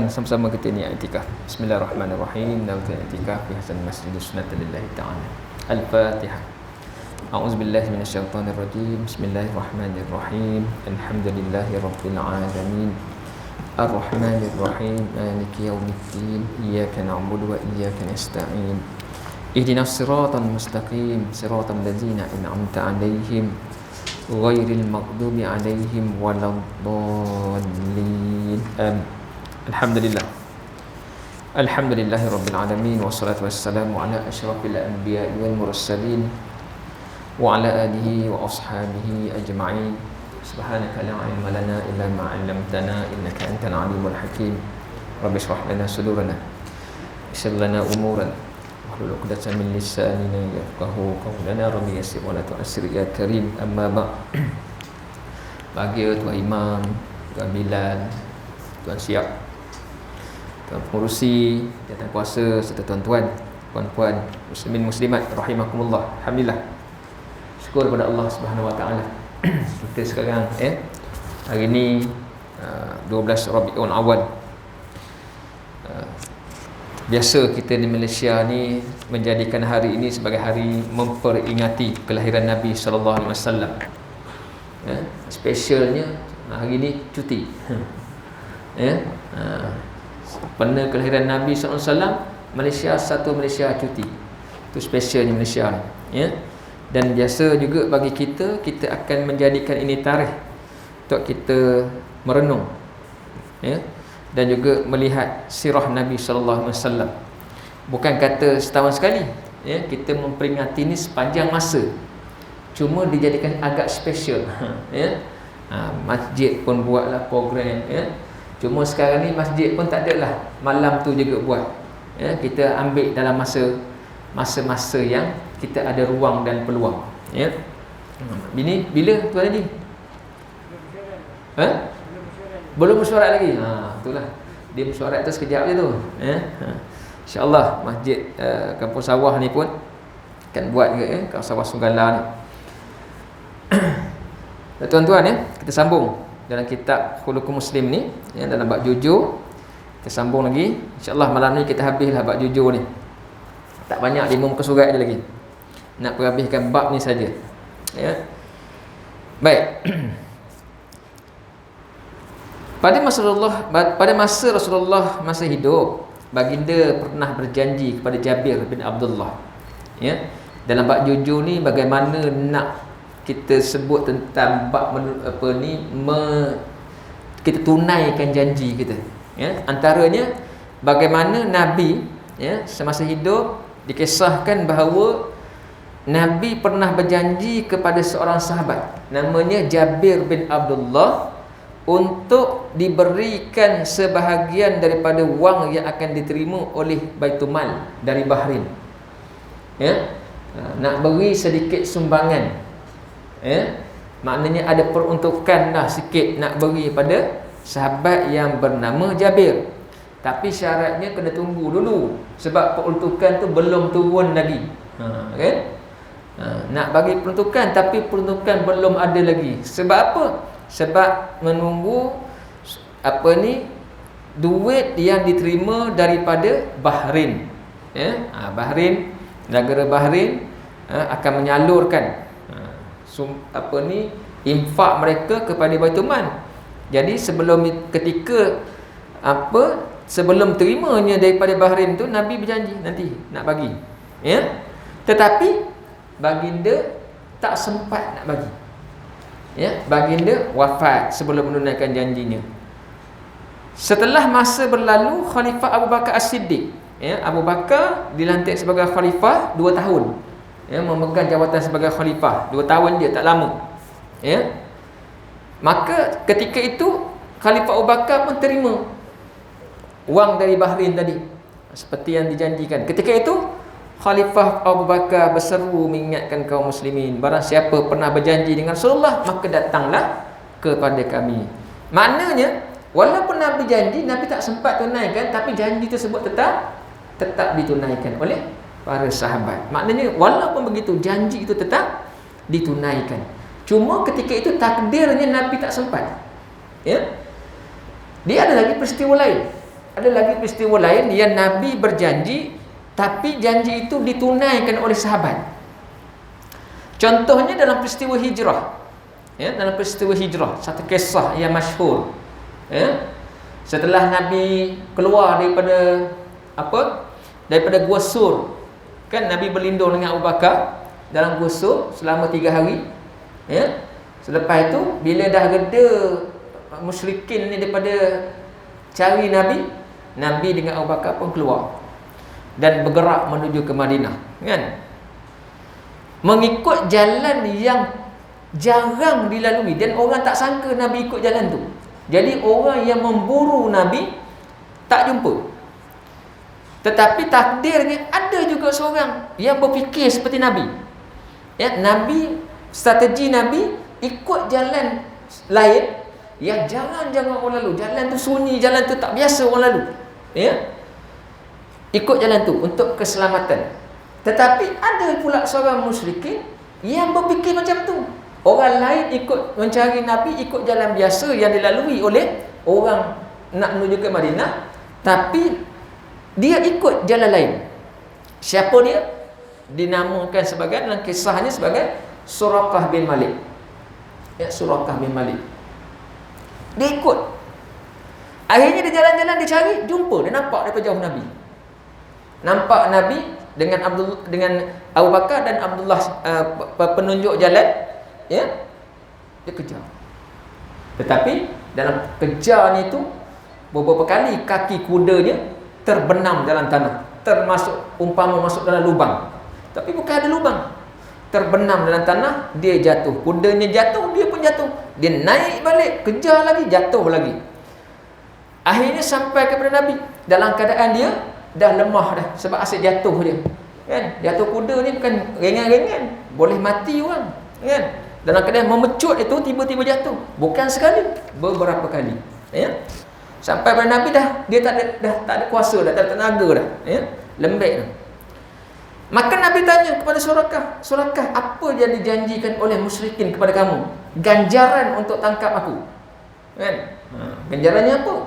akan sama-sama kita ni i'tikaf. Bismillahirrahmanirrahim. Nawatul i'tikaf fi hasan masjidus sunnati lillahi ta'ala. Al-Fatihah. A'udzubillahi minasyaitonir rajim. Bismillahirrahmanirrahim. Alhamdulillahi rabbil alamin. Ar-Rahmanir Rahim. Maliki yaumiddin. Iyyaka na'budu wa iyyaka nasta'in. Ihdinas siratal mustaqim. Siratal ladzina an'amta 'alaihim ghairil maghdubi 'alaihim waladdallin. Alhamdulillah. Alhamdulillahi rabbil alamin wassalatu wassalamu ala asyrafil anbiya'i wal mursalin wa ala alihi wa ashabihi ajma'in. Subhanaka la ilma lana illa ma 'allamtana innaka antal alimul hakim. Rabbi shrah lana sudurana yassir lana umurana wahlul 'uqdatam min lisanina yafqahu qawlana. Rabbi yassir wa la tu'assir ya karim. Amma ba'. Bagi tuan imam, tuan Bilal, tuan Siap, tuan pengurusi, jawatan kuasa serta tuan-tuan, puan-puan, muslimin muslimat rahimakumullah. Alhamdulillah. Syukur kepada Allah Subhanahu wa taala. Kita sekarang hari ni 12 Rabiul Awal. Biasa kita di Malaysia ni menjadikan hari ini sebagai hari memperingati kelahiran Nabi sallallahu alaihi wasallam. Spesialnya hari ni cuti. Pada kelahiran Nabi SAW, Malaysia satu Malaysia cuti. Itu spesialnya Malaysia ni, Dan biasa juga bagi kita akan menjadikan ini tarikh untuk kita merenung, dan juga melihat sirah Nabi SAW. Bukan kata setahun sekali, kita memperingati ini sepanjang masa. Cuma dijadikan agak spesial. Masjid pun buatlah program, Cuma sekarang ni masjid pun tak adalah malam tu juga buat. Kita ambil dalam masa-masa yang kita ada ruang dan peluang. Ini bila tuan tadi? Belum mesyuarat lagi. Itulah. Dia mesyuarat tu sekejap je tu. InsyaAllah masjid Kampung Sawah ni pun akan buat juga, Kampung Sawah Sunggala ni. Tuan-tuan, kita sambung dalam kitab Khuluqul Muslim ni, dalam bab jujur. Kita sambung lagi. InsyaAllah malam ni kita habislah bab jujur ni. Tak banyak, 5 muka surat je lagi. Nak perhabiskan bab ni saja. Baik. Pada masa Rasulullah masa hidup, baginda pernah berjanji kepada Jabir bin Abdullah, dalam bab jujur ni bagaimana nak kita sebut tentang bab kita tunaikan janji kita. Antaranya bagaimana Nabi semasa hidup dikisahkan bahawa Nabi pernah berjanji kepada seorang sahabat namanya Jabir bin Abdullah untuk diberikan sebahagian daripada wang yang akan diterima oleh Baitul Mal dari Bahrain. Nak beri sedikit sumbangan. Maknanya ada peruntukan dah sikit nak beri pada sahabat yang bernama Jabir. Tapi syaratnya kena tunggu dulu, sebab peruntukan tu belum turun lagi. Nak bagi peruntukan tapi peruntukan belum ada lagi. Sebab apa? Sebab menunggu duit yang diterima daripada Bahrain. Bahrain, negara Bahrain akan menyalurkan infak mereka kepada Baitul Mal. Jadi sebelum terimanya daripada Bahrain tu, Nabi berjanji nanti nak bagi. Tetapi baginda tak sempat nak bagi. Baginda wafat sebelum menunaikan janjinya. Setelah masa berlalu, Khalifah Abu Bakar As-Siddiq, Abu Bakar dilantik sebagai khalifah 2 tahun. Memegang jawatan sebagai khalifah 2 tahun je, tak lama. Maka ketika itu Khalifah Abu Bakar pun terima wang dari Bahrain tadi seperti yang dijanjikan. Ketika itu Khalifah Abu Bakar berseru mengingatkan kaum muslimin, barang siapa pernah berjanji dengan Rasulullah, maka datanglah kepada kami. Maknanya walaupun Nabi janji, Nabi tak sempat tunaikan, tapi janji tersebut tetap ditunaikan oleh para sahabat. Maknanya walaupun begitu, janji itu tetap ditunaikan. Cuma ketika itu takdirnya Nabi tak sempat. Dia ada lagi peristiwa lain. ada lagi peristiwa lain yang Nabi berjanji, tapi janji itu ditunaikan oleh sahabat. Contohnya dalam peristiwa hijrah. Ya, dalam peristiwa hijrah, satu kisah yang masyhur. Ya. Setelah Nabi keluar daripada daripada Gua Sur, kan Nabi berlindung dengan Abu Bakar dalam Gua Sur selama 3 hari. Ya. Selepas itu, bila dah reda musyrikin ni daripada cari Nabi dengan Abu Bakar pun keluar dan bergerak menuju ke Madinah, kan? Mengikut jalan yang jarang dilalui, dan orang tak sangka Nabi ikut jalan tu. Jadi orang yang memburu Nabi tak jumpa. Tetapi takdirnya ada juga seorang yang berfikir seperti Nabi. Ya, strategi Nabi ikut jalan lain yang jangan orang lalu. Jalan tu sunyi, jalan tu tak biasa orang lalu. Ya. Ikut jalan tu untuk keselamatan. Tetapi ada pula seorang musyrikin yang berfikir macam tu. Orang lain ikut mencari Nabi, ikut jalan biasa yang dilalui oleh orang nak menuju ke Madinah, tapi dia ikut jalan lain. Siapa dia? Dinamakan sebagai, dalam kisahnya sebagai Suraqah bin Malik. Ya, Suraqah bin Malik. Dia ikut. Akhirnya dia jalan-jalan, dia cari, jumpa, dia nampak daripada jauh Nabi. Nampak Nabi dengan Abu Bakar dan Abdullah, penunjuk jalan. Ya, dia kejar. Tetapi dalam kejar ni tu, beberapa kali kaki kudanya terbenam dalam tanah, termasuk umpama masuk dalam lubang. Tapi bukan ada lubang, terbenam dalam tanah, dia jatuh. Kudanya jatuh, dia pun jatuh. Dia naik balik, kejar lagi, jatuh lagi. Akhirnya sampai kepada Nabi dalam keadaan dia dah lemah dah, sebab asyik jatuh dia, kan? Jatuh kuda ni bukan ringan-ringan, boleh mati orang, kan? Dalam keadaan memecut itu, tiba-tiba jatuh. Bukan sekali, beberapa kali. Ya? Sampai pada Nabi dia tak ada kuasa dah, tak ada tenaga dah. Ya? Lembek dah. Maka Nabi tanya kepada Suraqah, apa yang dijanjikan oleh musyrikin kepada kamu? Ganjaran untuk tangkap aku. Kan? Ganjarannya apa?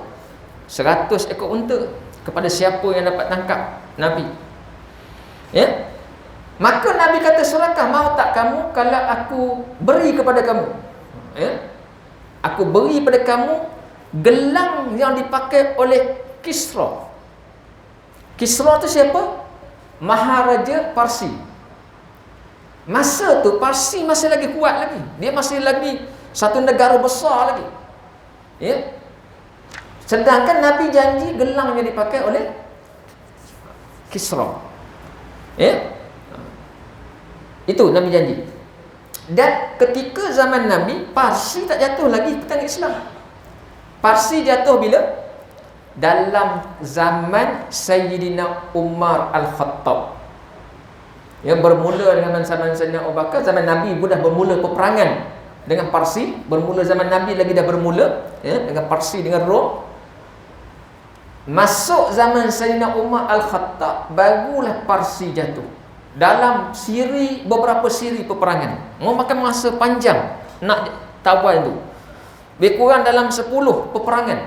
100 ekor unta kepada siapa yang dapat tangkap Nabi. Ya? Maka Nabi kata, Suraqah, mau tak kamu kalau aku beri kepada kamu? Ya? Aku beri pada kamu gelang yang dipakai oleh Kisra. Kisra tu siapa? Maharaja Parsi. Masa tu Parsi masih lagi kuat lagi. Dia masih lagi satu negara besar lagi. Ya? Sedangkan Nabi janji gelang yang dipakai oleh Kisra. Ya? Itu Nabi janji. Dan ketika zaman Nabi, Parsi tak jatuh lagi ke tangan Islam. Parsi jatuh bila? Dalam zaman Sayyidina Umar Al-Khattab. Yang bermula dengan zaman Sayyidina Abu Bakar. Zaman Nabi pun dah bermula peperangan dengan Parsi. Bermula zaman Nabi lagi dah bermula, ya, dengan Parsi, dengan Rom. Masuk zaman Sayyidina Umar Al-Khattab, barulah Parsi jatuh. Dalam beberapa siri peperangan, memakan masa panjang nak tawan tu. Lebih kurang dalam 10 peperangan.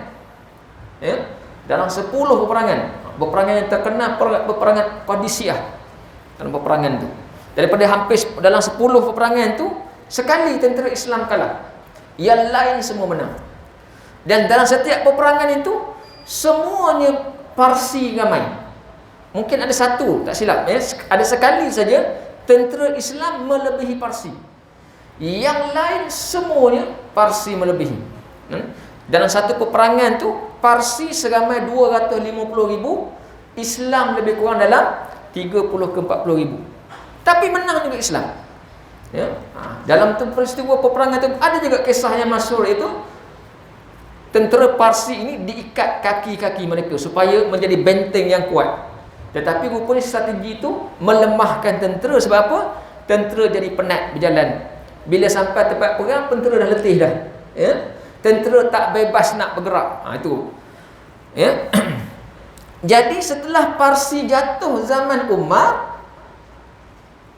Ya? Dalam 10 peperangan yang terkenal, peperangan Qadisiyah. Dalam peperangan tu, daripada hampir dalam 10 peperangan tu, sekali tentera Islam kalah, yang lain semua menang. Dan dalam setiap peperangan itu, semuanya Parsi ramai. Mungkin ada satu, tak silap, ya? Ada sekali saja tentera Islam melebihi Parsi. Yang lain semuanya Parsi melebihi. Dalam satu peperangan tu, Parsi seramai 250,000, Islam lebih kurang dalam 30 ke 40,000. Tapi menang juga Islam. Ya? Dalam tu peristiwa peperangan tu ada juga kisah yang masyhur, itu tentera Parsi ini diikat kaki-kaki mereka supaya menjadi benteng yang kuat. Tetapi rupanya strategi itu melemahkan tentera. Sebab apa? Tentera jadi penat berjalan. Bila sampai tempat perang, tentera dah letih dah. Ya? Tentera tak bebas nak bergerak. Itu. Ya? Jadi setelah Parsi jatuh zaman Umar,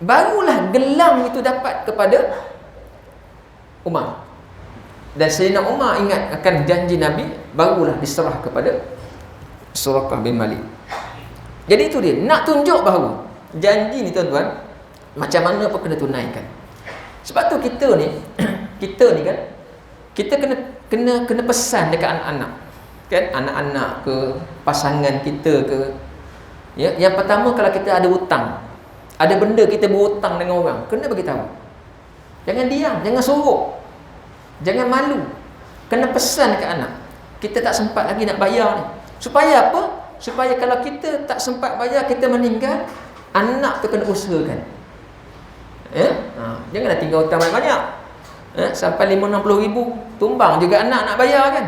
barulah gelang itu dapat kepada Umar. Dan Sayyidina Umar ingat akan janji Nabi, barulah diserah kepada Suraqah bin Malik. Jadi itu dia, nak tunjuk bahawa janji ni tuan-tuan, macam mana pun kena tunaikan. Sebab tu kita ni kan, kita kena pesan dekat anak-anak. Kan, anak-anak ke, pasangan kita ke. Ya, yang pertama, kalau kita ada hutang, ada benda kita berhutang dengan orang, kena bagi tahu. Jangan diam, jangan sorok. Jangan malu. Kena pesan dekat anak. Kita tak sempat lagi nak bayar ni. Supaya apa? Supaya kalau kita tak sempat bayar, kita meninggal, anak tu kena usahakan. Janganlah tinggal hutang banyak-banyak. Sampai 5-60 ribu, tumbang juga anak nak bayar kan.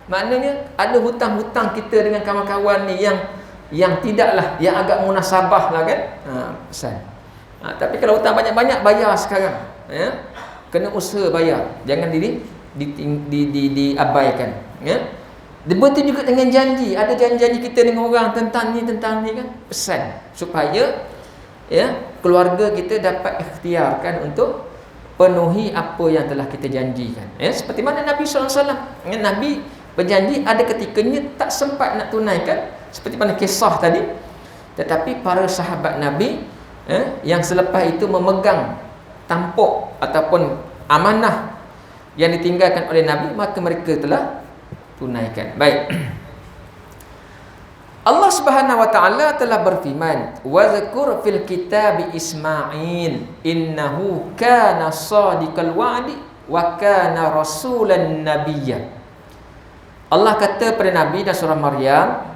Maknanya ada hutang-hutang kita dengan kawan-kawan ni yang tidaklah, yang agak munasabah lah kan. Pesan. Tapi kalau hutang banyak-banyak, bayar sekarang. Kena usaha bayar. Jangan diabaikan. Betul juga dengan janji. Ada janji-janji kita dengan orang tentang ni kan. Pesan supaya keluarga kita dapat ikhtiarkan untuk penuhi apa yang telah kita janjikan. Seperti mana Nabi SAW. Nabi berjanji, ada ketikanya tak sempat nak tunaikan, seperti mana kisah tadi. Tetapi para sahabat Nabi yang selepas itu memegang tampuk ataupun amanah yang ditinggalkan oleh Nabi, maka mereka telah tunaikan. Baik. Allah Subhanahu wa taala telah berfirman, "Wa zakur fil kitab Ismail innahu kana shadiqal wa'di wa kana rasulan nabiyya." Allah kata pada Nabi dan surah Maryam,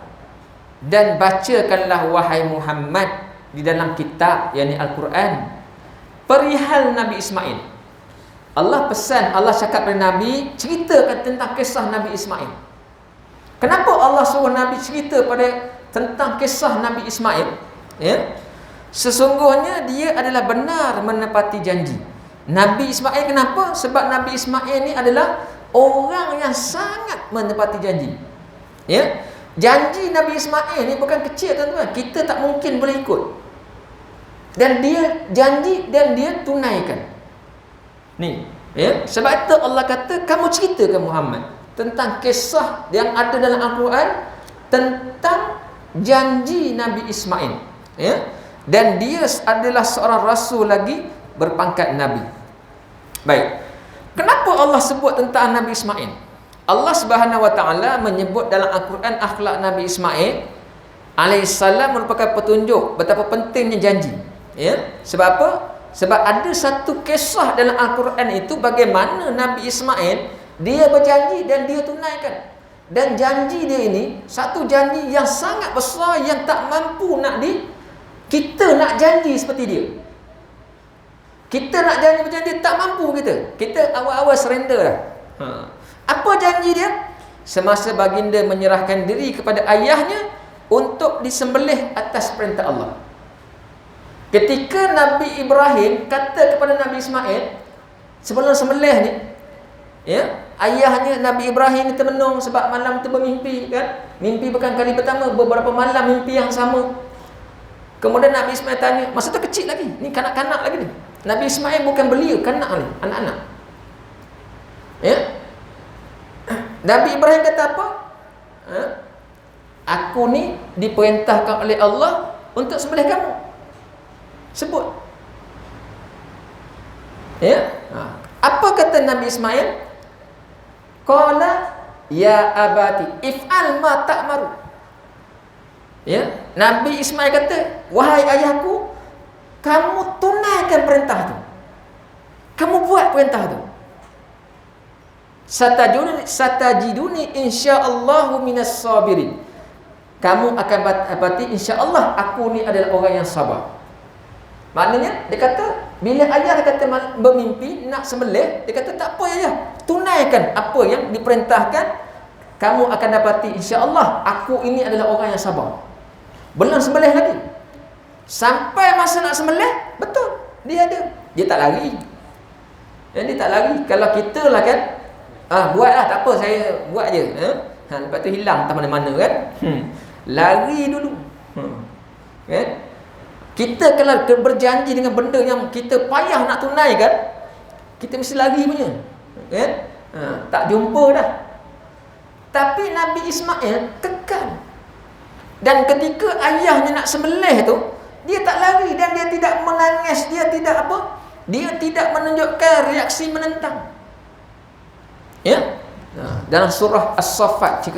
dan bacakanlah wahai Muhammad di dalam kitab, yakni Al-Quran, perihal Nabi Ismail. Allah pesan, Allah cakap pada Nabi, ceritakan tentang kisah Nabi Ismail. Kenapa Allah suruh Nabi cerita tentang kisah Nabi Ismail? Sesungguhnya dia adalah benar menepati janji. Nabi Ismail kenapa? Sebab Nabi Ismail ni adalah orang yang sangat menepati janji. Janji Nabi Ismail ni bukan kecil tuan-tuan. Kita tak mungkin boleh ikut. Dan dia janji dan dia tunaikan. Ni, sebab itu Allah kata, kamu ceritakan Muhammad tentang kisah yang ada dalam Al-Quran tentang janji Nabi Ismail. Dan dia adalah seorang rasul lagi berpangkat Nabi. Baik. Kenapa Allah sebut tentang Nabi Ismail? Allah Subhanahu wa taala menyebut dalam Al-Quran akhlak Nabi Ismail alaihissalam merupakan petunjuk betapa pentingnya janji. Sebab apa? Sebab ada satu kisah dalam Al-Quran itu bagaimana Nabi Ismail dia berjanji dan dia tunaikan. Dan janji dia ini satu janji yang sangat besar yang tak mampu kita nak janji seperti dia. Kita nak janji macam dia, tak mampu kita. Kita awal-awal surrender dah. Apa janji dia? Semasa baginda menyerahkan diri kepada ayahnya untuk disembelih atas perintah Allah. Ketika Nabi Ibrahim kata kepada Nabi Ismail, sebelum sembelih ni, ayahnya Nabi Ibrahim ni termenung sebab malam tu bermimpi kan. Mimpi bukan kali pertama, beberapa malam mimpi yang sama. Kemudian Nabi Ismail tanya, masa tu kecil lagi, ni kanak-kanak lagi ni. Nabi Ismail bukan belia, kanak ni, anak-anak. Nabi Ibrahim kata apa? Aku ni diperintahkan oleh Allah untuk sembelih kamu. Sebut. Apa kata Nabi Ismail? Qala ya abati if'al ma ta'maru. Nabi Ismail kata, wahai ayahku, kamu tunaikan perintah tu. Kamu buat perintah tu. Satajiduni insyaallahu minas sabirin. Kamu akan dapati insya-Allah aku ni adalah orang yang sabar. Maknanya dia kata, bila ayah dia kata bermimpi nak sembelih, dia kata tak apa ayah, tunaikan apa yang diperintahkan, kamu akan dapati insya-Allah aku ini adalah orang yang sabar. Belum sembelih lagi. Sampai masa nak sembelih, betul, dia ada. Dia tak lari. Dia tak lari. Kalau kita lah kan, buatlah, tak apa, saya buat je. Lepas tu hilang tak mana-mana kan. Lari dulu. Kan? Kita kalau berjanji dengan benda yang kita payah nak tunaikan, kita mesti lari punya. Kan? Tak jumpa dah. Tapi Nabi Ismail kekal. Dan ketika ayahnya nak sembelih tu, dia tak lari dan dia tidak menangis, dia tidak apa? Dia tidak menunjukkan reaksi menentang. Ya. Dalam surah As-Saffat,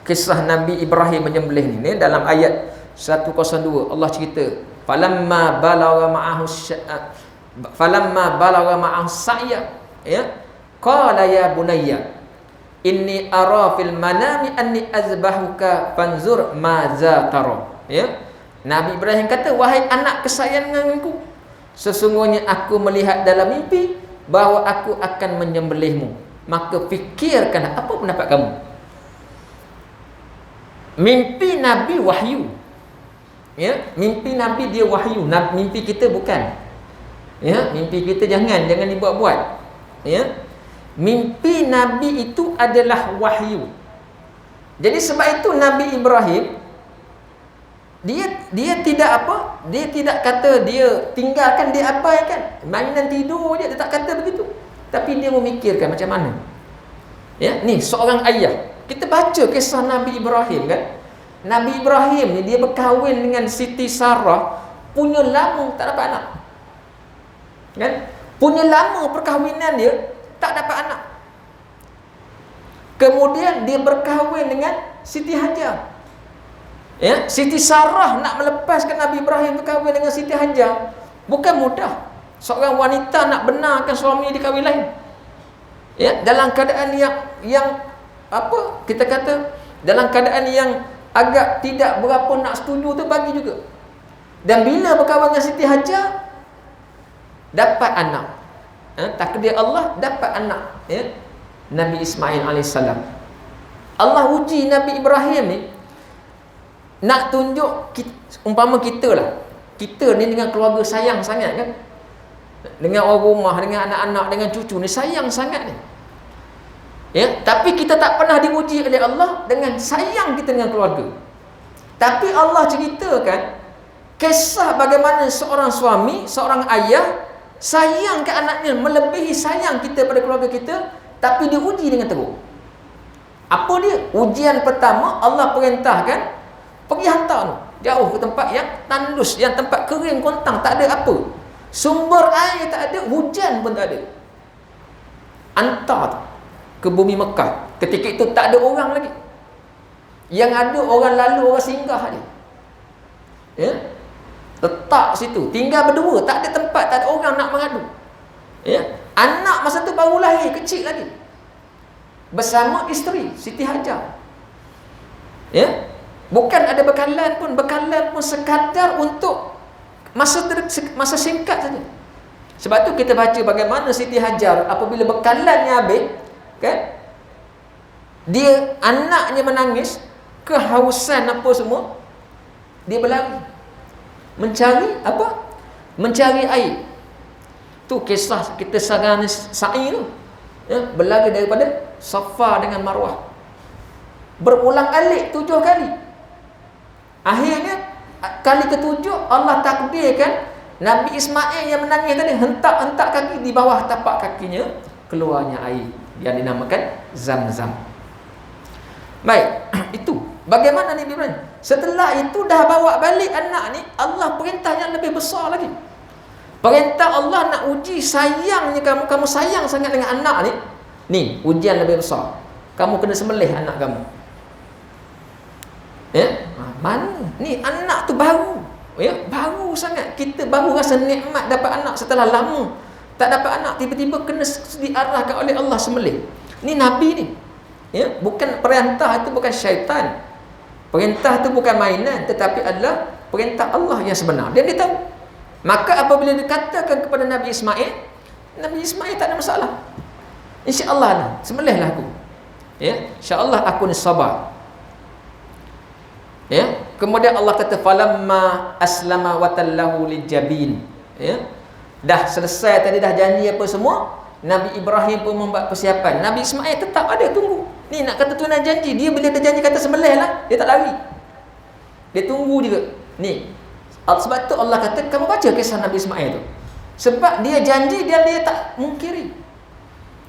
kisah Nabi Ibrahim menyembelih ni dalam ayat 102 Allah cerita, falamma balagha ma'ahu sa'ya, ya, qala ya bunayya inni ara fil manami anni azbahuka fanzur maza tara. Ya, Nabi Ibrahim kata, wahai anak kesayanganku, sesungguhnya aku melihat dalam mimpi bahawa aku akan menyembelihmu, maka fikirkan apa pendapat kamu. Mimpi Nabi wahyu. Ya, mimpi Nabi dia wahyu. Mimpi kita bukan. Ya, mimpi kita jangan dibuat-buat. Ya. Mimpi Nabi itu adalah wahyu. Jadi sebab itu Nabi Ibrahim dia tidak apa? Dia tidak kata dia tinggalkan, dia abaikan. Mainan tidur dia tak kata begitu. Tapi dia memikirkan macam mana. Ya, ni seorang ayah. Kita baca kisah Nabi Ibrahim kan. Nabi Ibrahim ni dia berkahwin dengan Siti Sarah, punya lama tak dapat anak. Kan? Punya lama perkahwinan dia tak dapat anak. Kemudian dia berkahwin dengan Siti Hajar. Ya, Siti Sarah nak melepaskan Nabi Ibrahim berkahwin dengan Siti Hajar bukan mudah. Seorang wanita nak benarkan suami dia kahwin lain. Ya, dalam keadaan yang apa? Kita kata dalam keadaan yang agak tidak berapa nak setuju tu bagi juga. Dan bila berkahwin dengan Siti Hajar dapat anak. Takdir Allah dapat anak, ya. Nabi Ismail alaihissalam. Allah uji Nabi Ibrahim ni nak tunjuk umpama kita lah. Kita ni dengan keluarga sayang sangat kan. Dengan orang rumah, dengan anak-anak, dengan cucu ni sayang sangat ni. Ya, tapi kita tak pernah diuji oleh Allah dengan sayang kita dengan keluarga. Tapi Allah ceritakan kisah bagaimana seorang suami, seorang ayah sayang ke anaknya melebihi sayang kita pada keluarga kita, tapi diuji dengan teruk. Apa dia? Ujian pertama, Allah perintahkan pergi hantar tu jauh ke tempat yang tandus, yang tempat kering kontang, tak ada apa. Sumber air tak ada, hujan pun tak ada. Hantar tu ke bumi Mekah. Ketika itu tak ada orang lagi. Yang ada orang lalu, orang singgah dia. Ya? Letak situ, tinggal berdua, tak ada tempat, tak ada orang nak mengadu. Ya? Anak masa tu baru lahir, kecil lagi. Bersama isteri Siti Hajar. Ya? Bukan ada bekalan pun sekadar untuk masa singkat saja. Sebab tu kita baca bagaimana Siti Hajar apabila bekalannya habis, kan? Dia anaknya menangis, kehausan apa semua, dia berlari mencari apa? Mencari air. Tu kisah kita sarang sa'i tu. Ya, berlari daripada Safa dengan Marwah. Berulang alik 7 kali. Akhirnya kali ke-7 Allah takdirkan Nabi Ismail yang menangis tadi hentak-hentak kaki di bawah tapak kakinya keluarnya air yang dinamakan Zam-Zam. Baik, itu bagaimana Nabi Ibrahim. Setelah itu dah bawa balik anak ni, Allah perintah yang lebih besar lagi. Perintah Allah nak uji sayangnya kamu sayang sangat dengan anak ni. Ni ujian lebih besar. Kamu kena sembelih anak kamu. Ya? Mana? Ni anak tu baru. Ya, baru sangat. Kita baru rasa nikmat dapat anak setelah lama tak dapat anak, tiba-tiba kena diarahkan oleh Allah sembelih. Ni Nabi ni. Ya, bukan perintah itu bukan syaitan. Perintah itu bukan mainan, tetapi adalah perintah Allah yang sebenar. Dan dia tahu. Maka apabila dikatakan kepada Nabi Ismail tak ada masalah. Insya-Allah lah, sembelihlah aku. Ya, insya-Allah aku ni sabar. Ya, kemudian Allah kata falamma aslama wa tallahu lijabin. Ya. Dah selesai tadi, dah janji apa semua, Nabi Ibrahim pun membuat persiapan. Nabi Ismail tetap ada tunggu. Ni nak kata tuan janji, dia bila ada janji kata sembelihlah, dia tak lari. Dia tunggu juga. Ni. Sebab tu Allah kata kamu baca kisah Nabi Ismail tu. Sebab dia janji dan dia tak mungkiri.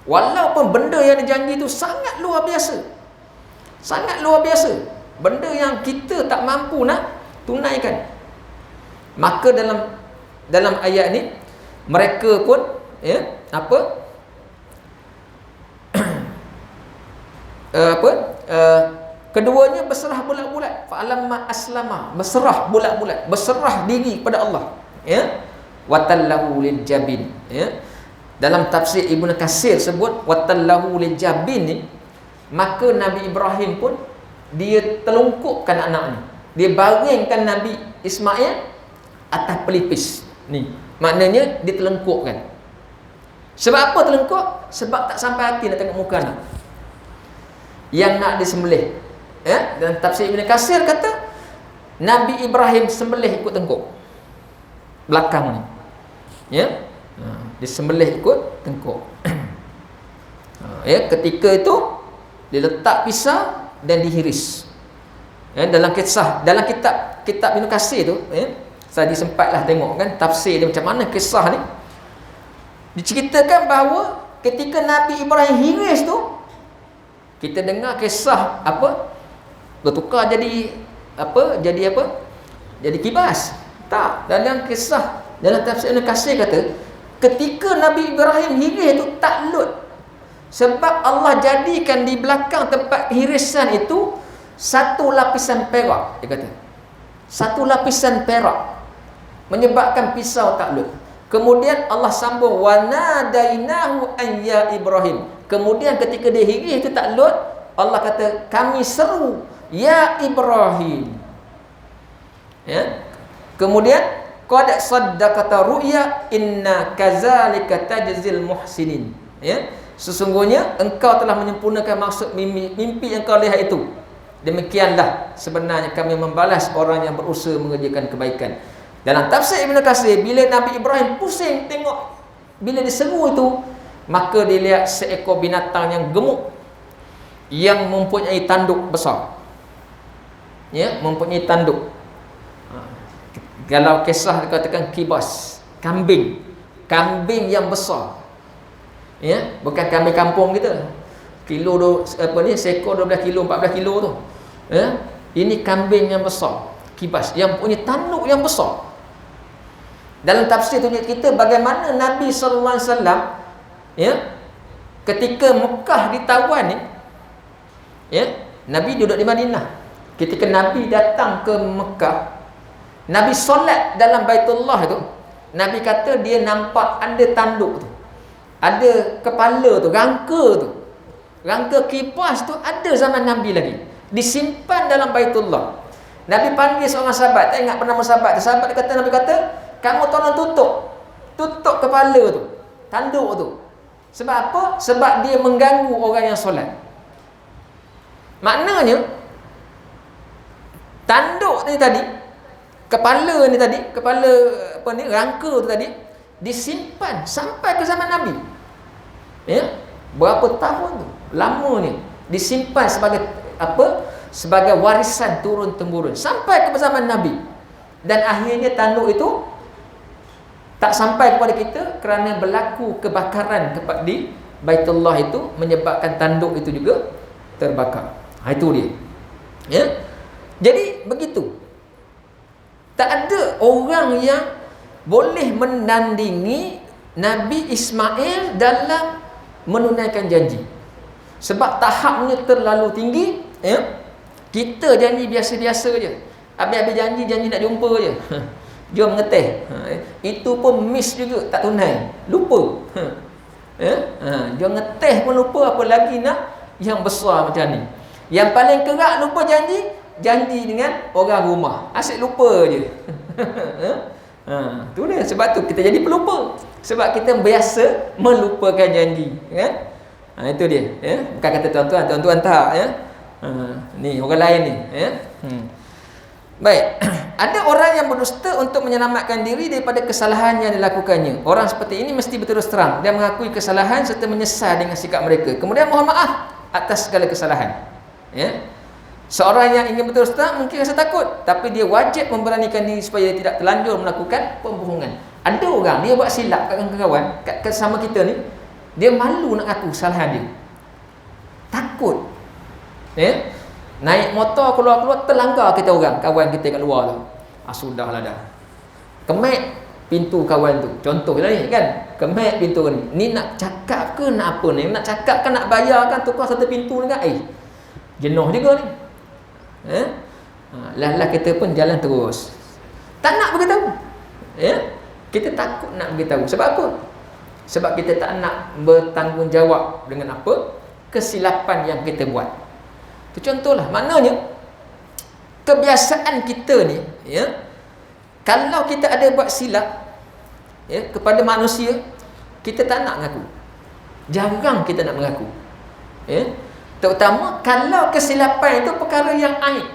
Walaupun benda yang dia janji tu sangat luar biasa. Sangat luar biasa. benda yang kita tak mampu nak tunaikan. Maka dalam ayat ni mereka pun keduanya berserah bulat-bulat. Falamma aslama, berserah bulat-bulat, berserah diri kepada Allah, watallahu lil jabin. Dalam tafsir Ibnu Katsir sebut watallahu lil jabin ni, maka Nabi Ibrahim pun dia telungkupkan anaknya, dia baringkan Nabi Ismail atas pelipis ni, maknanya dia telungkupkan. Sebab apa telungkup? Sebab tak sampai hati nak tengok muka anak yang nak disembelih. Dan tafsir Ibn Katsir kata Nabi Ibrahim sembelih ikut tengkuk belakang ni, disembelih ikut tengkuk. Ketika itu dia letak pisau dan dihiris. Dalam kitab Ibn Katsir tu, saya sempatlah tengok kan tafsir dia macam mana kisah ni. Diceritakan bahawa ketika Nabi Ibrahim hiris tu, kita dengar kisah bertukar jadi jadi kibas. Tak, dalam kisah dalam tafsir Ibn Katsir kata ketika Nabi Ibrahim hiris tu taklud, sebab Allah jadikan di belakang tempat hirisan itu satu lapisan perak. Dia kata satu lapisan perak menyebabkan pisau taklud. Kemudian Allah sambung wanadainahu an ya Ibrahim. Kemudian ketika dia hiris itu taklud, Allah kata kami seru ya Ibrahim. Kemudian qad saddaqata ru'ya inna kadzalika tajzil muhsinin. Sesungguhnya engkau telah menyempurnakan maksud mimpi yang kau lihat itu. Demikianlah sebenarnya kami membalas orang yang berusaha mengerjakan kebaikan. Dalam tafsir Ibn Katsir, bila Nabi Ibrahim pusing tengok, bila diseru itu, maka dia lihat seekor binatang yang gemuk, yang mempunyai tanduk besar. Mempunyai tanduk. Kalau kisah dikatakan kibas, kambing yang besar. Bukan kambing kampung kita. Seekor 12 kilo, 14 kilo tu. Ini kambing yang besar, kibas, yang punya tanduk yang besar. Dalam tafsir tunjuk kita bagaimana Nabi sallallahu alaihi wasallam ketika Mekah ditawan ni, Nabi duduk di Madinah. Ketika Nabi datang ke Mekah, Nabi solat dalam Baitullah tu, Nabi kata dia nampak ada tanduk tu, ada kepala tu, rangka kipas tu ada zaman Nabi lagi, disimpan dalam Baitullah. Nabi panggil seorang sahabat, tak ingat nama sahabat tu. Sahabat kata, Nabi kata, kamu tolong tutup kepala tu, tanduk tu. Sebab apa? Sebab dia mengganggu orang yang solat. Maknanya tanduk ni tadi, kepala rangka tu tadi disimpan sampai ke zaman Nabi. Berapa tahun tu? Lama ni disimpan sebagai sebagai warisan turun temurun sampai ke zaman Nabi. Dan akhirnya tanduk itu tak sampai kepada kita kerana berlaku kebakaran di Baitullah itu, menyebabkan tanduk itu juga terbakar. Itu dia. Jadi begitu. Tak ada orang yang boleh menandingi Nabi Ismail dalam menunaikan janji. Sebab tahapnya terlalu tinggi. Kita janji biasa-biasa je. Habis-habis janji nak jumpa je. Jom mengetih. Itu pun miss juga, tak tunai, lupa. Jom ngetih pun lupa, apa lagi nak yang besar macam ni. Yang paling kerap lupa janji dengan orang rumah, asyik lupa je. Tu dia, sebab tu kita jadi pelupa, sebab kita biasa melupakan janji, kan? Itu dia, bukan kata tuan-tuan tak, ni orang lain ni, Baik, ada orang yang berdusta untuk menyelamatkan diri daripada kesalahan yang dilakukannya. Orang seperti ini mesti berterus terang dan mengakui kesalahan serta menyesal dengan sikap mereka. Kemudian mohon maaf atas segala kesalahan. Seorang yang ingin berterus terang mungkin rasa takut, tapi dia wajib memberanikan diri supaya dia tidak terlanjur melakukan pembohongan. Ada orang dia buat silap kat kawan-kawan, kat sama kita ni, dia malu nak ngaku kesalahan dia. Takut. Naik motor keluar-keluar terlanggar kita orang, kawan kita kat luar tu. Sudahlah dah. Kemek pintu kawan tu. Contohlah ni kan. Kemek pintu ni. Ni nak cakap ke nak apa ni? Nak cakap ke nak bayar kan tukar satu pintu ni kan? Jenuh juga ni. Lah kita pun jalan terus. Tak nak beritahu. Kita takut nak beritahu. Sebab apa? Sebab kita tak nak bertanggungjawab dengan apa kesilapan yang kita buat. Itu contohlah. Maknanya kebiasaan kita ni, kalau kita ada buat silap kepada manusia, kita tak nak mengaku. Jarang kita nak mengaku. Terutama kalau kesilapan itu perkara yang aib.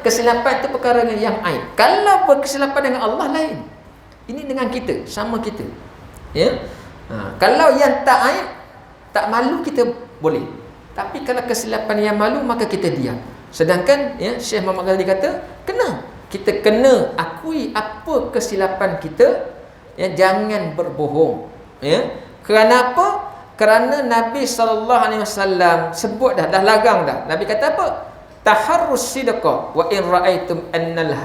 Kesilapan itu perkara yang aib. Kalau kesilapan dengan Allah lain. Ini dengan kita, sama kita. Kalau yang tak aib, tak malu, kita boleh. Tapi kalau kesilapan yang malu, maka kita diam. Sedangkan Syekh Muhammad Ghazali kata, kita kena akui apa kesilapan kita, jangan berbohong. Kerana apa? Kerana Nabi SAW sebut dah larang dah. Nabi kata apa? Taharrus sidqa wa in ra'aitum annal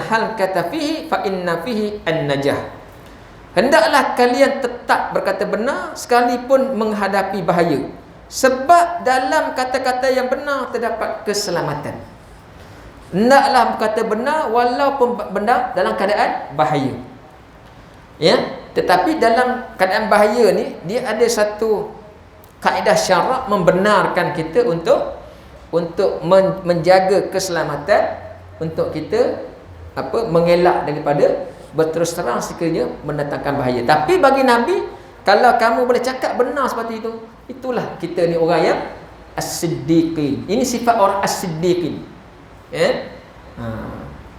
halkata fihi fa inna fihi an-najah. Hendaklah kalian tetap berkata benar sekalipun menghadapi bahaya. Sebab dalam kata-kata yang benar terdapat keselamatan. Hendaklah berkata benar walaupun benar dalam keadaan bahaya. Tetapi dalam keadaan bahaya ni, dia ada satu kaedah syarak membenarkan kita untuk menjaga keselamatan, untuk kita mengelak daripada berterus terang sekiranya mendatangkan bahaya. Tapi bagi Nabi, kalau kamu boleh cakap benar seperti itu, itulah kita ni orang yang as-siddiqin. Ini sifat orang as-siddiqin.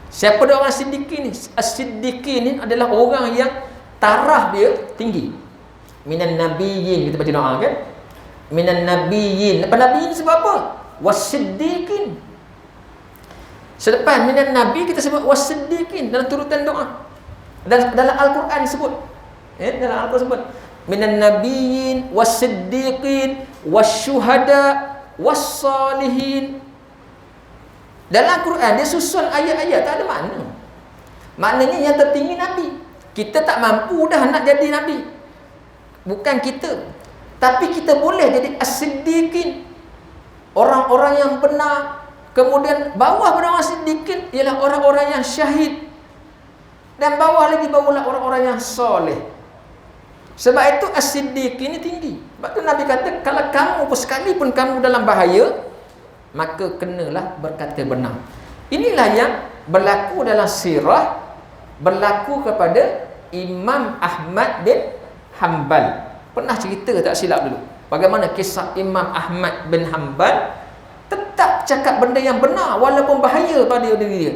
Siapa dia orang as-siddiqin ni? As-siddiqin ni adalah orang yang taraf dia tinggi. Minan nabiyyin, kita baca doa kan? Minan nabiyyin. Lepas nabiyyin sebab apa? Was-siddiqin. Selepas minan nabi kita sebut was-siddiqin dalam turutan doa. Dan dalam Al-Quran disebut, dalam Al-Quran disebut minan nabiyyin was-siddiqin wasyuhada was-salihin. Dalam Quran dia susun ayat-ayat tak ada makna. Maknanya yang tertinggi Nabi. Kita tak mampu dah nak jadi Nabi. Bukan kita. Tapi kita boleh jadi as-siddiqin. Orang-orang yang benar. Kemudian bawah pada orang siddiqin ialah orang-orang yang syahid. Dan bawah lagi bawalah orang-orang yang soleh. Sebab itu as-siddiqin ini tinggi. Sebab tu Nabi kata, kalau kamu sekalipun kamu dalam bahaya, maka kenalah berkata benar. Inilah yang berlaku dalam sirah, berlaku kepada Imam Ahmad bin Hanbal. Pernah cerita tak silap dulu, bagaimana kisah Imam Ahmad bin Hanbal tetap cakap benda yang benar walaupun bahaya pada diri dia.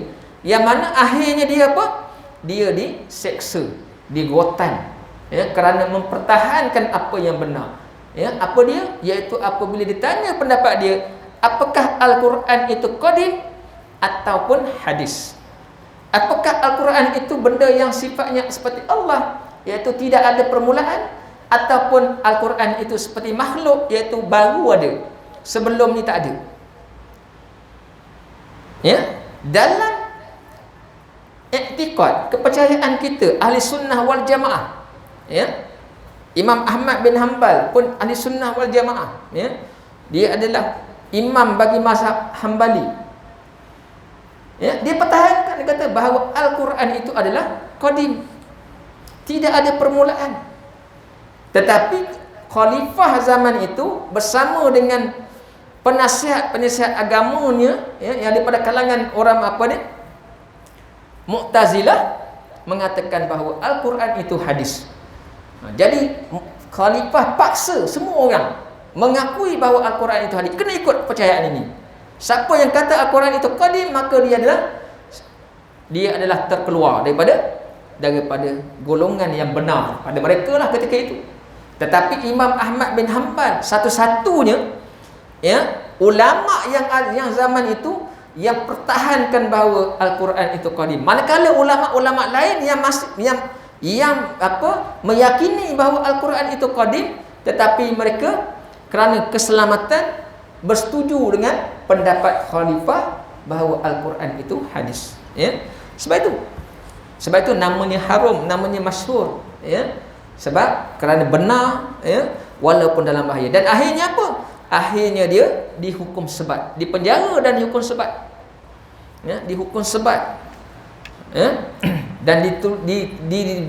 Yang mana akhirnya dia apa? Dia diseksa, digotan, kerana mempertahankan apa yang benar. Apa dia? Iaitu apabila ditanya pendapat dia, apakah Al-Quran itu qadim ataupun hadis? Apakah Al-Quran itu benda yang sifatnya seperti Allah, iaitu tidak ada permulaan, ataupun Al-Quran itu seperti makhluk, iaitu baru ada, sebelum ni tak ada. Dalam i'tiqad, kepercayaan kita ahli sunnah wal jamaah, Imam Ahmad bin Hanbal pun ahli sunnah wal jamaah, dia adalah imam bagi mazhab Hambali. Dia pertahankan, dia kata bahawa Al-Quran itu adalah qadim, tidak ada permulaan. Tetapi khalifah zaman itu bersama dengan penasihat-penasihat agamanya, yang daripada kalangan orang apa ni, Mu'tazilah, mengatakan bahawa Al-Quran itu hadis. Jadi khalifah paksa semua orang mengakui bahawa Al-Quran itu hadis. Kena ikut percayaan ini. Siapa yang kata Al-Quran itu qadim, maka dia adalah terkeluar daripada golongan yang benar pada mereka lah ketika itu. Tetapi Imam Ahmad bin Hanbal satu-satunya ulama yang zaman itu yang pertahankan bahawa Al-Quran itu qadim. Manakala ulama-ulama lain yang meyakini bahawa Al-Quran itu qadim, tetapi mereka kerana keselamatan bersetuju dengan pendapat khalifah bahawa Al-Quran itu hadis. Ya. Sebab itu namanya haram, namanya masyhur, ya. Sebab kerana benar, ya, walaupun dalam bahaya. Dan akhirnya apa? Akhirnya dia dihukum sebat, dipenjara dan dihukum sebat. Ya, dihukum sebat. Ya. Dan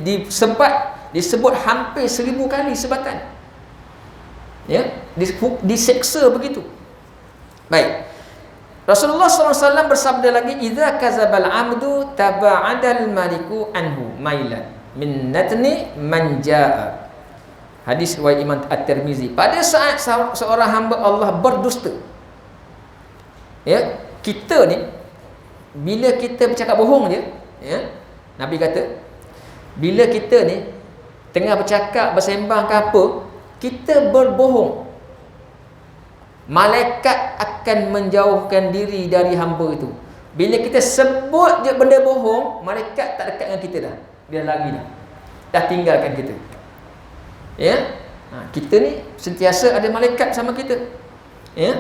disebat, disebut hampir 1000 kali sebatan. Ya, diseksa begitu. Baik. Rasulullah SAW bersabda lagi, idza kazabal amdu taba'adal maliku anhu mailan min natni man jaa. Hadis riwayat Imam At-Tirmizi. Pada saat seorang hamba Allah berdusta, ya, kita ni bila kita bercakap bohong je, ya, Nabi kata bila kita ni tengah bercakap, bersembang ke apa, kita berbohong, malaikat akan menjauhkan diri dari hamba itu. Bila kita sebut je benda bohong, malaikat tak dekat dengan kita dah. Dia lari dah tinggalkan kita. Ya. Kita ni sentiasa ada malaikat sama kita. Ya.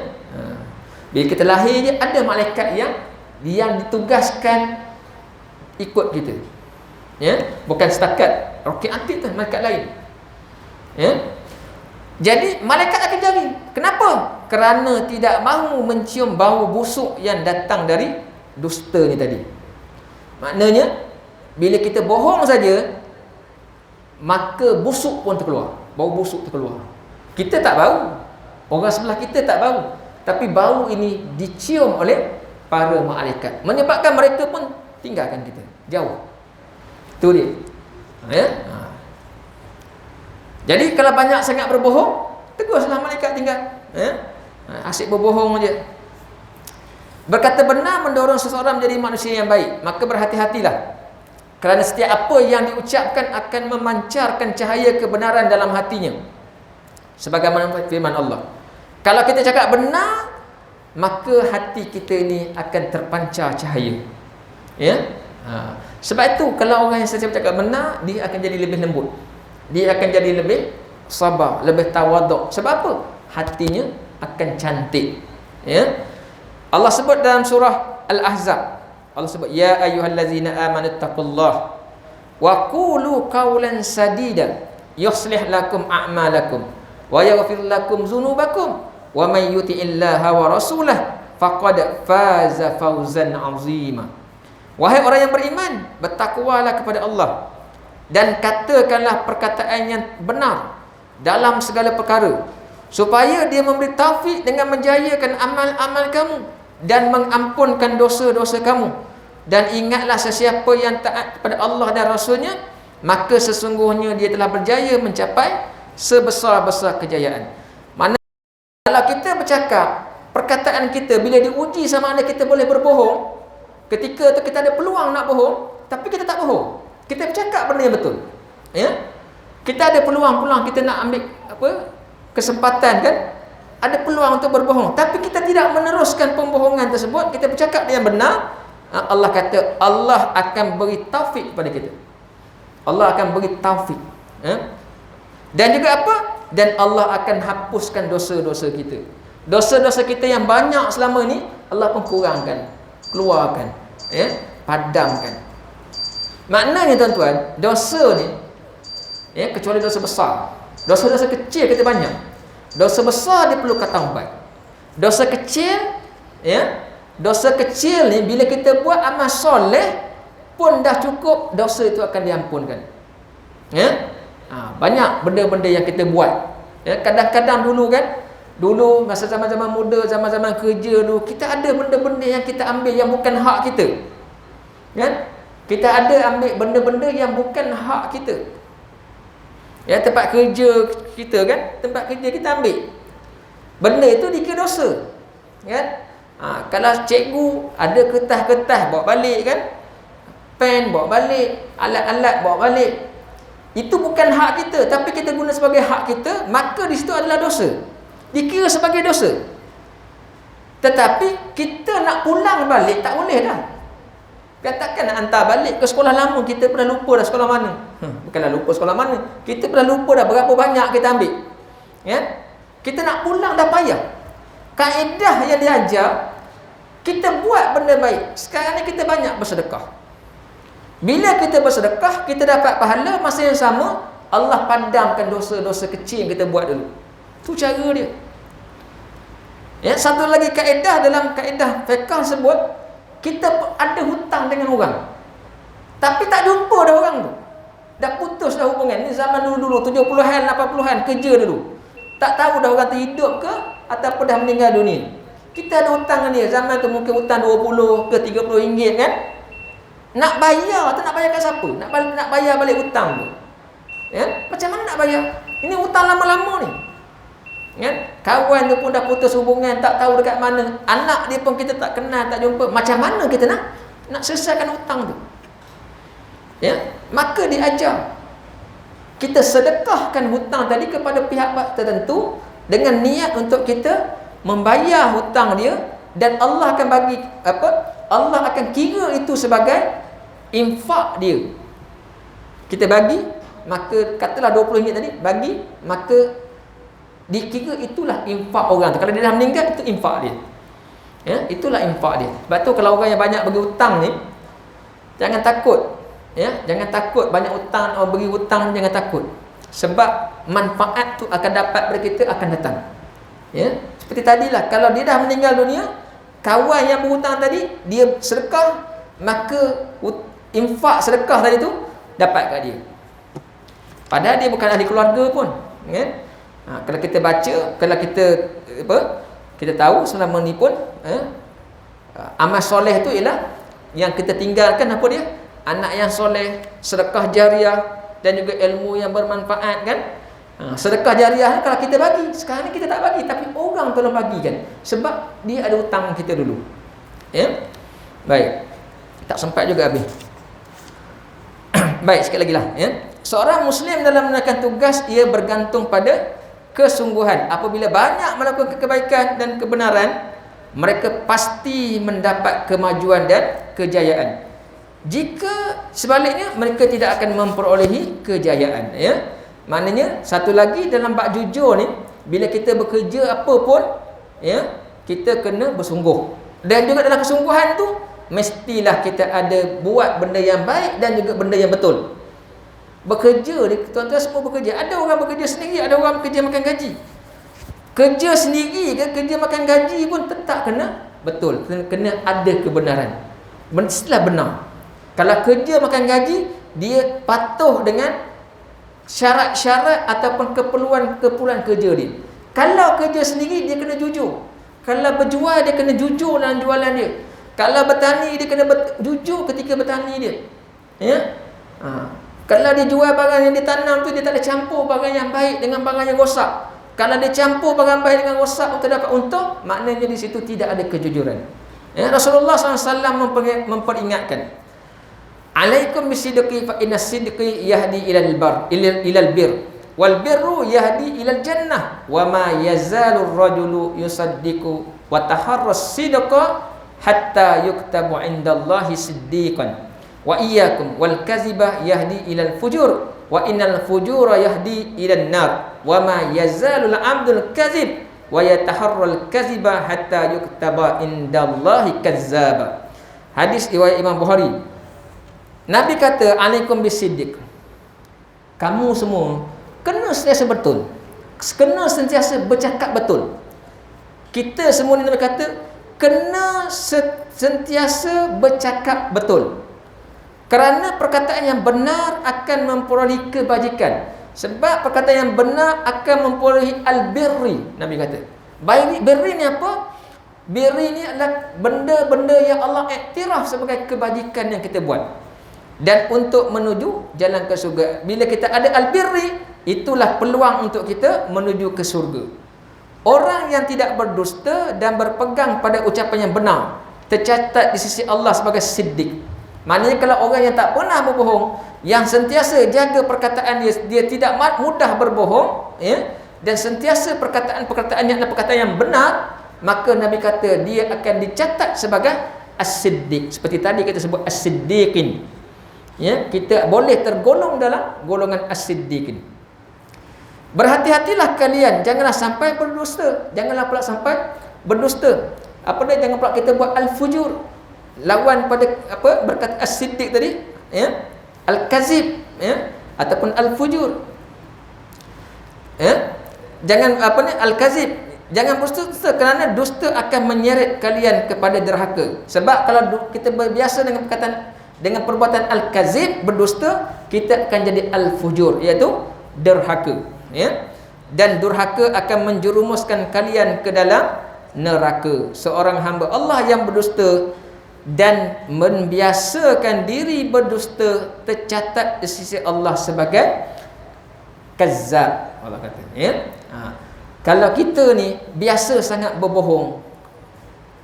Bila kita lahir je ada malaikat yang ditugaskan ikut kita. Ya, bukan setakat roket antik tu, malaikat lain. Ya. Jadi malaikat akan cari. Kenapa? Kerana tidak mahu mencium bau busuk yang datang dari dusta ni tadi. Maknanya bila kita bohong saja, maka busuk pun terkeluar. Bau busuk terkeluar. Kita tak bau, orang sebelah kita tak bau, tapi bau ini dicium oleh para malaikat, menyebabkan mereka pun tinggalkan kita, jauh. Itu dia. Ya? Jadi kalau banyak sangat berbohong, tegurlah malaikat tinggal. Ya? Asyik berbohong saja. Berkata benar mendorong seseorang menjadi manusia yang baik, maka berhati-hatilah. Kerana setiap apa yang diucapkan akan memancarkan cahaya kebenaran dalam hatinya. Sebagaimana firman Allah. Kalau kita cakap benar, maka hati kita ini akan terpancar cahaya. Ya? Sebab itu kalau orang yang setiap cakap benar, dia akan jadi lebih lembut. Dia akan jadi lebih sabar, lebih tawaduk. Sebab apa? Hatinya akan cantik. Ya. Allah sebut dalam surah Al-Ahzab. Allah sebut, ya ayyuhallazina amanu taqullaha wa qulu qawlan sadida yuslih lakum a'malakum wa yaghfir lakum dzunubakum wa may yuti'illaha wa rasulahu faqad faza fawzan 'azima. Wahai orang yang beriman, bertakwalah kepada Allah dan katakanlah perkataan yang benar dalam segala perkara, supaya dia memberi taufik dengan menjayakan amal-amal kamu dan mengampunkan dosa-dosa kamu. Dan ingatlah sesiapa yang taat kepada Allah dan Rasulnya, maka sesungguhnya dia telah berjaya mencapai sebesar-besar kejayaan. Mana kalau kita bercakap, perkataan kita bila diuji sama ada kita boleh berbohong, ketika tu kita ada peluang nak bohong, tapi kita tak bohong, kita bercakap benda yang betul. Ya? Kita ada peluang kita nak ambil kesempatan kan, ada peluang untuk berbohong, tapi kita tidak meneruskan pembohongan tersebut, kita bercakap yang benar. Allah kata Allah akan beri taufik kepada kita. Allah akan beri taufik. Dan juga apa? Dan Allah akan hapuskan dosa-dosa kita. Dosa-dosa kita yang banyak selama ni, Allah pun kurangkan, keluarkan, padamkan. Maknanya tuan-tuan, dosa ni, kecuali dosa besar, dosa-dosa kecil kita banyak. Dosa besar dia perlukan taubat. Dosa kecil, dosa kecil ni bila kita buat amal soleh pun dah cukup, dosa itu akan diampunkan. Banyak benda-benda yang kita buat. Kadang-kadang dulu masa zaman-zaman muda, zaman-zaman kerja dulu, kita ada benda-benda yang kita ambil yang bukan hak kita. Kita ada ambil benda-benda yang bukan hak kita. Tempat kerja kita kan, tempat kerja kita ambil benda itu dikira dosa. Kalau cikgu ada kertas-kertas bawa balik kan, pen bawa balik, alat-alat bawa balik, itu bukan hak kita, tapi kita guna sebagai hak kita, maka di situ adalah dosa, dikira sebagai dosa. Tetapi kita nak pulang balik tak boleh dah. Katakan nak hantar balik ke sekolah lama, kita pernah lupa dah sekolah mana. Bukanlah lupa sekolah mana, kita pernah lupa dah berapa banyak kita ambil. Kita nak pulang dah payah. kaedah yang diajar, kita buat benda baik. Sekarang ni kita banyak bersedekah. Bila kita bersedekah, kita dapat pahala. Masa yang sama, Allah padamkan dosa-dosa kecil yang kita buat dulu. Itu cara dia. Ya, satu lagi kaedah dalam kaedah fiqh sebut, kita ada hutang dengan orang, tapi tak jumpa dah orang tu. Dah putus dah hubungan. Ni zaman dulu-dulu 70-an, 80-an kerja dulu. Tak tahu dah orang tu hidup ke ataupun dah meninggal dunia. Kita ada hutang dengan dia. Zaman tu mungkin hutang 20 ke 30 ringgit kan. Nak bayar tu nak bayar kat siapa? Nak bayar balik hutang tu. Ya? Macam mana nak bayar? Ini hutang lama-lama ni. Ya? Kawan tu pun dah putus hubungan, tak tahu dekat mana. Anak dia pun kita tak kenal, tak jumpa. Macam mana kita nak selesaikan hutang tu? Ya, maka diajar kita sedekahkan hutang tadi kepada pihak tertentu dengan niat untuk kita membayar hutang dia, dan Allah akan bagi Allah akan kira itu sebagai infak dia. Kita bagi, maka katalah 20 ringgit tadi bagi, maka dikira itulah infak orang tu. Kalau dia dah meninggal, itu infak dia. Ya, itulah infak dia. Sebab tu kalau orang yang banyak bagi hutang ni, jangan takut. Ya, jangan takut banyak hutang, orang beri hutang, jangan takut. Sebab manfaat tu akan dapat dari kita akan datang. Ya, seperti tadilah, kalau dia dah meninggal dunia, kawan yang berhutang tadi dia sedekah, maka infak sedekah tadi tu dapat kat dia. Padahal dia bukan ahli keluarga pun, ya. Kalau kita baca, kalau kita tahu selama ni pun, amal soleh tu ialah yang kita tinggalkan apa dia? Anak yang soleh, sedekah jariah, dan juga ilmu yang bermanfaat kan. Sedekah jariah kalau kita bagi, sekarang ni kita tak bagi, tapi orang tolong bagi kan, sebab dia ada hutang kita dulu. Ya, baik, tak sempat juga habis. Baik, sekali lagi lah, ya. Seorang Muslim dalam menunaikan tugas, ia bergantung pada kesungguhan. Apabila banyak melakukan kebaikan dan kebenaran, mereka pasti mendapat kemajuan dan kejayaan. Jika sebaliknya, mereka tidak akan memperolehi kejayaan. Ya, maknanya satu lagi dalam bab jujur ni, bila kita bekerja apa pun, ya, kita kena bersungguh. Dan juga dalam kesungguhan tu, mestilah kita ada buat benda yang baik dan juga benda yang betul. Bekerja ni, tuan-tuan semua bekerja. Ada orang bekerja sendiri, ada orang bekerja makan gaji. Kerja sendiri ke kerja makan gaji pun tetap kena betul, kena ada kebenaran. Mestilah benar. Kalau kerja makan gaji, dia patuh dengan syarat-syarat ataupun keperluan kerja dia. Kalau kerja sendiri, dia kena jujur. Kalau berjual, dia kena jujur dalam jualan dia. Kalau bertani, dia kena jujur ketika bertani dia. Ya? Kalau dia jual barang yang dia tanam tu, dia tak ada campur barang yang baik dengan barang yang rosak. Kalau dia campur barang baik dengan rosak untuk dapat untung, maknanya di situ tidak ada kejujuran. Ya? Rasulullah SAW memperingatkan, alaikum bisidqi fa inna sidqi yahdi ilal bir wal birru yahdi ilal jannah wa ma yazalu rajulu yusaddiqu wa taharras sidqa hatta yuktabu indallahi siddiqan wa iyyakum wal kaziba yahdi ilal fujur wa innal fujura yahdi ilan nar wa ma yazalu al abdul kazib wa yataharral kaziba hatta yuktaba indallahi kazzaba. Hadis riwayat Imam Bukhari. Nabi kata, alaikum bisiddiq. Kamu semua kena sentiasa betul. Kena sentiasa bercakap betul. Kita semua ni Nabi kata, kena sentiasa bercakap betul. Kerana perkataan yang benar akan memperolehi kebajikan. Sebab perkataan yang benar akan memperolehi al-birri. Nabi kata. Birri ni apa? Birri ni adalah benda-benda yang Allah iktiraf sebagai kebajikan yang kita buat. Dan untuk menuju jalan ke surga. Bila kita ada al-birri, itulah peluang untuk kita menuju ke surga. Orang yang tidak berdusta dan berpegang pada ucapan yang benar, tercatat di sisi Allah sebagai siddiq. Maknanya kalau orang yang tak pernah berbohong, yang sentiasa jaga perkataan dia tidak mudah berbohong, ya, dan sentiasa perkataannya adalah perkataan yang benar, maka Nabi kata dia akan dicatat sebagai as-siddiq. Seperti tadi kita sebut as-siddiqin. Ya, kita boleh tergolong dalam golongan as-siddiqin. Berhati-hatilah kalian, janganlah sampai berdusta, janganlah pula sampai berdusta. Apa dia? Jangan pula kita buat al-fujur. Lawan pada apa? Berkata as-siddiq tadi, ya. Al-kazib, ya, ataupun al-fujur. Ya. Jangan apa ni? Al-kazib. Jangan berdusta, kerana dusta akan menyeret kalian kepada derhaka. Sebab kalau kita berbiasa dengan perkataan, dengan perbuatan al-kazib, berdusta, kita akan jadi al-fujur, iaitu derhaka, ya. Dan durhaka akan menjerumuskan kalian ke dalam neraka. Seorang hamba Allah yang berdusta dan membiasakan diri berdusta tercatat di sisi Allah sebagai kazzab, Allah kata, ya. Kalau kita ni biasa sangat berbohong,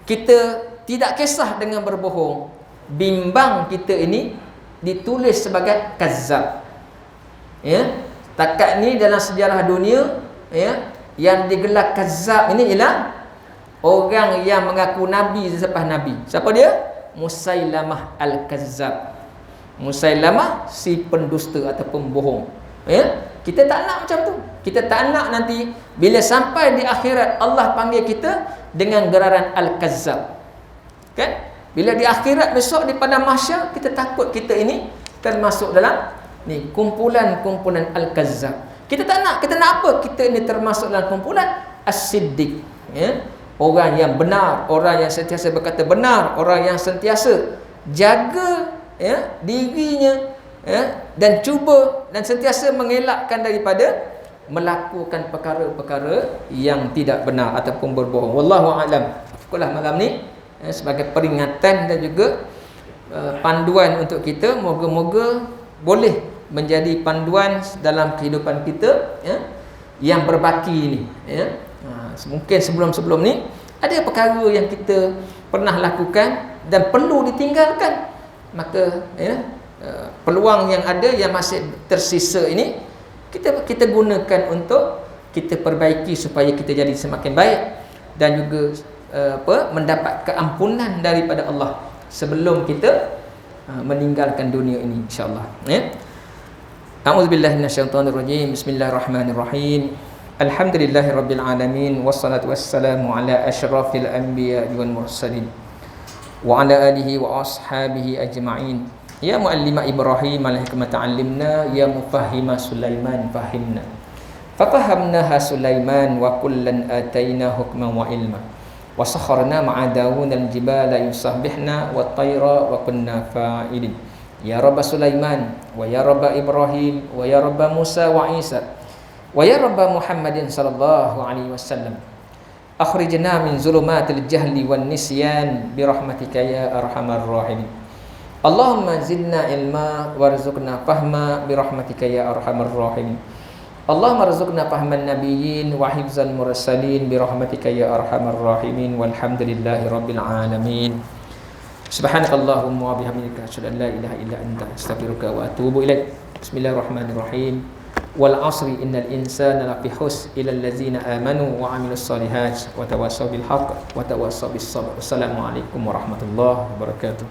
kita tidak kisah dengan berbohong, bimbang kita ini ditulis sebagai kazzab, ya. Takat ni dalam sejarah dunia, ya, yang digelar kazzab ini ialah orang yang mengaku nabi selepas nabi. Siapa dia? Musailamah al-kazzab. Musailamah si pendusta ataupun bohong, ya. Kita tak nak macam tu. Kita tak nak nanti bila sampai di akhirat Allah panggil kita dengan gelaran al-kazzab, kan? Bila di akhirat besok di padang mahsyar, kita takut kita ini termasuk dalam ni kumpulan-kumpulan al-kazzab. Kita tak nak. Kita nak apa? Kita ini termasuk dalam kumpulan as-siddiq, ya. Orang yang benar, orang yang sentiasa berkata benar, orang yang sentiasa jaga, ya, dirinya, ya, dan cuba dan sentiasa mengelakkan daripada melakukan perkara-perkara yang tidak benar ataupun berbohong. Wallahu a'lam. Itulah malam ni, ya, sebagai peringatan dan juga panduan untuk kita. Moga-moga boleh menjadi panduan dalam kehidupan kita, ya, yang berbaki ini, ya. Mungkin sebelum-sebelum ni ada perkara yang kita pernah lakukan dan perlu ditinggalkan. Maka, ya, peluang yang ada yang masih tersisa ini kita gunakan untuk kita perbaiki supaya kita jadi semakin baik dan juga mendapat keampunan daripada Allah sebelum kita meninggalkan dunia ini, insya-Allah, ya. A'udzubillahi minasyaitonirrajim. Bismillahirrahmanirrahim. Alhamdulillahirabbil alamin wassalatu wassalamu ala asyrafil anbiya'i wal mursalin wa ala alihi wa ashabihi ajma'in. Ya muallima Ibrahim al-hikmata 'allimna, ya mufahhima Sulaiman fahimna. Fafahamnaha Sulaiman wa kullan ataina hukman wa ilma. Wa sakharna ma'a Daud al-jibala yusabbihna wa tayra wa kunna fa'ilin. Ya Rabb Sulaiman wa ya Rabb Ibrahim wa ya Rabb Musa wa Isa wa ya Rabb Muhammadin sallallahu alaihi wasallam. Akhrijna min zulumatil jahli wan nisyan bi rahmatika ya arhamar rahimin. Allahumma zidna ilma warzuqna fahma bi rahmatika ya arhamar rahimin. Allahumma rzuqna fahman nabiyyin wa hifzal mursalin bi rahmatika ya arhamar rahimin. Walhamdulillahi rabbil alamin. Subhanakallahumma wa bihamdika asyhadu an la ilaha illa anta astaghfiruka wa atubu ilaik. Bismillahirrahmanirrahim. Wal 'asri innal insana lafi khusr illa allazina amanu wa 'amilus solihat wa tawassaw bil haqq wa tawassaw bis sabr. Wassalamu alaikum warahmatullahi wabarakatuh.